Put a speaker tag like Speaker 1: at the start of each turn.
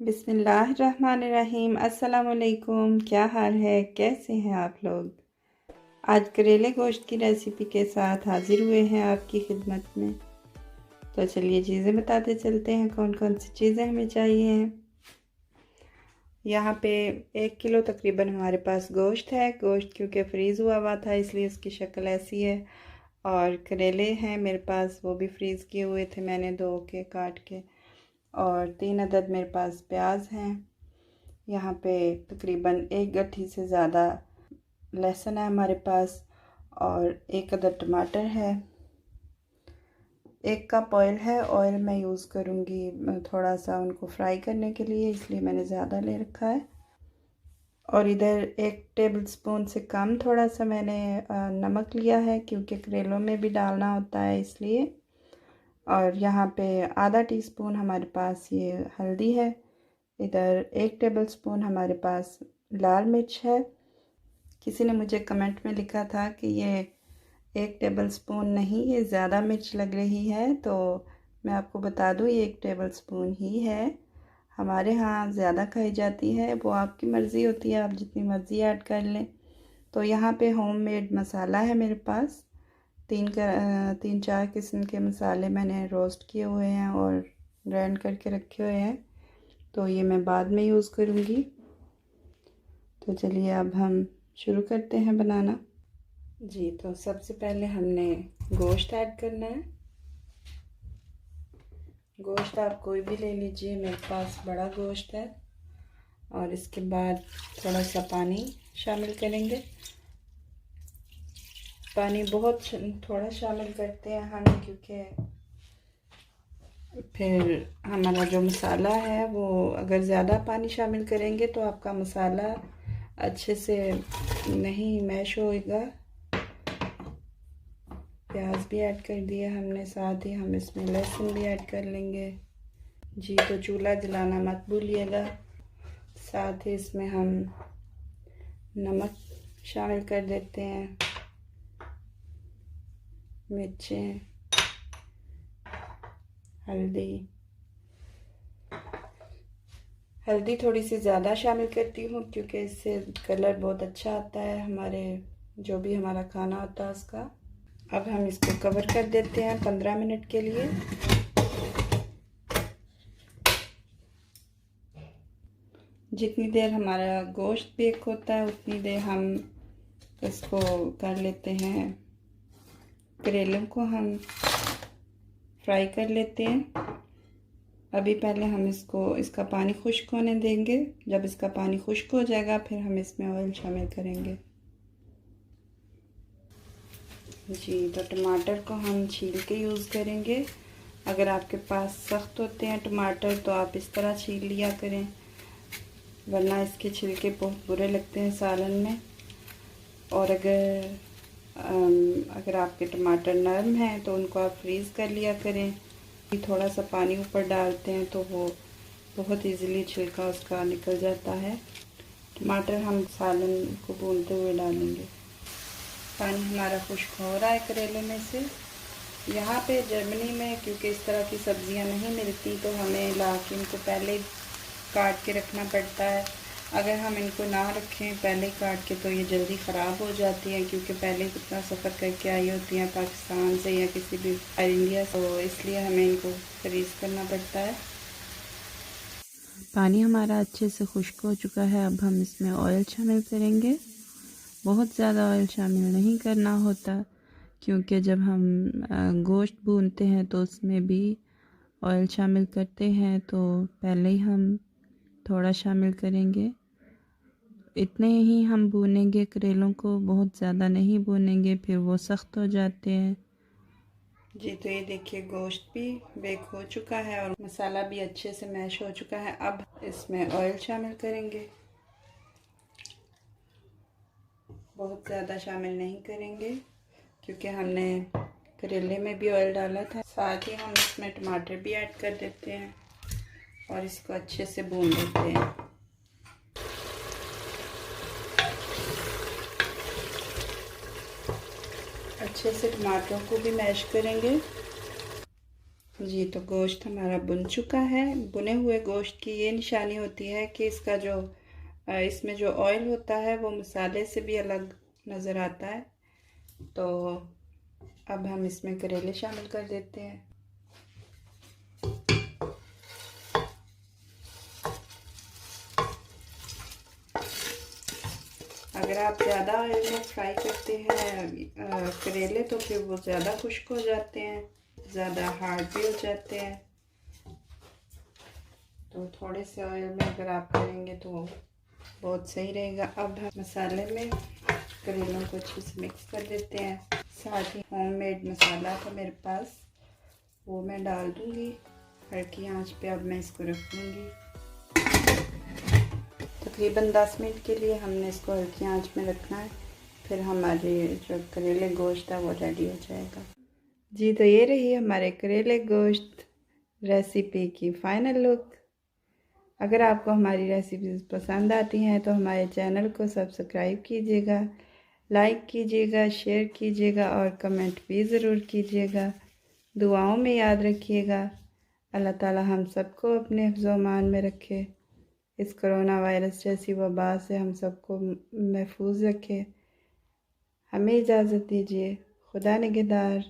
Speaker 1: बिस्मिल्लाहिर्रहमानिर्रहीम। अस्सलाम वालेकुम। क्या हाल है, कैसे हैं आप लोग। आज करेले गोश्त की रेसिपी के साथ हाजिर हुए हैं आपकी खिदमत में। तो चलिए चीज़ें बताते चलते हैं, कौन कौन सी चीज़ें हमें चाहिए हैं। यहाँ पे 1 किलो तकरीबन हमारे पास गोश्त है। गोश्त क्योंकि फ्रीज़ हुआ हुआ था इसलिए उसकी शक्ल ऐसी है। और करेले हैं मेरे पास, वो भी फ्रीज़ किए हुए थे मैंने धो के काट के। और 3 अदद मेरे पास प्याज हैं। यहाँ पे तकरीबन 1 गट्ठी से ज़्यादा लहसुन है हमारे पास। और 1 अदद टमाटर है। 1 कप ऑयल है। ऑयल मैं यूज़ करूँगी थोड़ा सा उनको फ्राई करने के लिए, इसलिए मैंने ज़्यादा ले रखा है। और इधर 1 टेबलस्पून से कम थोड़ा सा मैंने नमक लिया है, क्योंकि करेलों में भी डालना होता है इसलिए। और यहाँ पे आधा टीस्पून हमारे पास ये हल्दी है। इधर 1 टेबलस्पून हमारे पास लाल मिर्च है। किसी ने मुझे कमेंट में लिखा था कि ये 1 टेबलस्पून नहीं, ये ज़्यादा मिर्च लग रही है, तो मैं आपको बता दूँ ये 1 टेबलस्पून ही है। हमारे यहाँ ज़्यादा खाई जाती है, वो आपकी मर्ज़ी होती है, आप जितनी मर्ज़ी ऐड कर लें। तो यहाँ पे होममेड मसाला है मेरे पास। 3-4 किस्म के मसाले मैंने रोस्ट किए हुए हैं और ग्राइंड करके रखे हुए हैं, तो ये मैं बाद में यूज़ करूँगी। तो चलिए अब हम शुरू करते हैं बनाना। जी, तो सबसे पहले हमने गोश्त ऐड करना है। गोश्त आप कोई भी ले लीजिए, मेरे पास बड़ा गोश्त है। और इसके बाद थोड़ा सा पानी शामिल करेंगे। पानी बहुत थोड़ा शामिल करते हैं हम, क्योंकि फिर हमारा जो मसाला है वो अगर ज़्यादा पानी शामिल करेंगे तो आपका मसाला अच्छे से नहीं मैश होएगा। प्याज भी ऐड कर दिया हमने, साथ ही हम इसमें लहसुन भी ऐड कर लेंगे। जी, तो चूल्हा जलाना मत भूलिएगा। साथ ही इसमें हम नमक शामिल कर देते हैं, मिर्चें, हल्दी थोड़ी सी ज़्यादा शामिल करती हूँ, क्योंकि इससे कलर बहुत अच्छा आता है हमारे जो भी हमारा खाना होता है उसका। अब हम इसको कवर कर देते हैं 15 मिनट के लिए। जितनी देर हमारा गोश्त बेक होता है उतनी देर हम इसको कर लेते हैं, करेलों को हम फ्राई कर लेते हैं। अभी पहले हम इसका पानी खुश्क होने देंगे। जब इसका पानी खुश्क हो जाएगा फिर हम इसमें ऑयल शामिल करेंगे। जी, तो टमाटर को हम छील के यूज़ करेंगे। अगर आपके पास सख्त होते हैं टमाटर तो आप इस तरह छील लिया करें, वरना इसके छिलके बहुत बुरे लगते हैं सालन में। और अगर आपके टमाटर नरम हैं तो उनको आप फ्रीज़ कर लिया करें। थोड़ा सा पानी ऊपर डालते हैं तो वो बहुत इजीली छिलका उसका निकल जाता है। टमाटर हम सालन को भूनते हुए डालेंगे। पानी हमारा खुश्क हो रहा है करेले में से। यहाँ पे जर्मनी में क्योंकि इस तरह की सब्जियाँ नहीं मिलती तो हमें ला के इनको पहले काट के रखना पड़ता है। अगर हम इनको ना रखें पहले काट के तो ये जल्दी ख़राब हो जाती हैं, क्योंकि पहले कितना सफ़र करके आई होती हैं पाकिस्तान से या किसी भी इंडिया से, तो इसलिए हमें इनको फ्रीज़ करना पड़ता है। पानी हमारा अच्छे से खुश्क हो चुका है। अब हम इसमें ऑयल शामिल करेंगे। बहुत ज़्यादा ऑयल शामिल नहीं करना होता, क्योंकि जब हम गोश्त भूनते हैं तो उसमें भी ऑयल शामिल करते हैं, तो पहले ही हम थोड़ा शामिल करेंगे। इतने ही हम भूनेंगे करेलों को, बहुत ज़्यादा नहीं भूनेंगे, फिर वो सख्त हो जाते हैं। जी, तो ये देखिए गोश्त भी बेक हो चुका है और मसाला भी अच्छे से मैश हो चुका है। अब इसमें ऑयल शामिल करेंगे। बहुत ज़्यादा शामिल नहीं करेंगे, क्योंकि हमने करेले में भी ऑयल डाला था। साथ ही हम इसमें टमाटर भी ऐड कर देते हैं और इसको अच्छे से भून लेते हैं। अच्छे से टमाटरों को भी मैश करेंगे। जी, तो गोश्त हमारा बुन चुका है। बुने हुए गोश्त की ये निशानी होती है कि इसका जो इसमें जो ऑयल होता है वो मसाले से भी अलग नज़र आता है। तो अब हम इसमें करेले शामिल कर देते हैं। अगर आप ज़्यादा ऑयल में फ्राई करते हैं करेले तो फिर वो ज़्यादा खुश्क हो जाते हैं, ज़्यादा हार्ड भी हो जाते हैं। तो थोड़े से ऑयल में अगर आप करेंगे तो बहुत सही रहेगा। अब हम मसाले में करेलों को अच्छे से मिक्स कर देते हैं। साथ ही होममेड मसाला था मेरे पास, वो मैं डाल दूँगी। हल्की आंच पे अब मैं इसको रख दूँगी। तकरीबन 10 मिनट के लिए हमने इसको हल्की आंच में रखना है, फिर हमारे जो करेले गोश्त है वो रेडी हो जाएगा। जी, तो ये रही हमारे करेले गोश्त रेसिपी की फ़ाइनल लुक। अगर आपको हमारी रेसिपीज़ पसंद आती हैं तो हमारे चैनल को सब्सक्राइब कीजिएगा, लाइक कीजिएगा, शेयर कीजिएगा और कमेंट भी ज़रूर कीजिएगा। दुआओं में याद रखिएगा। अल्लाह ताला हम सबको अपने हिफ्ज़-ओ-अमान में रखे। इस कोरोना वायरस जैसी वबा से हम सबको महफूज रखे। हमें इजाज़त दीजिए। खुदा निगहदार।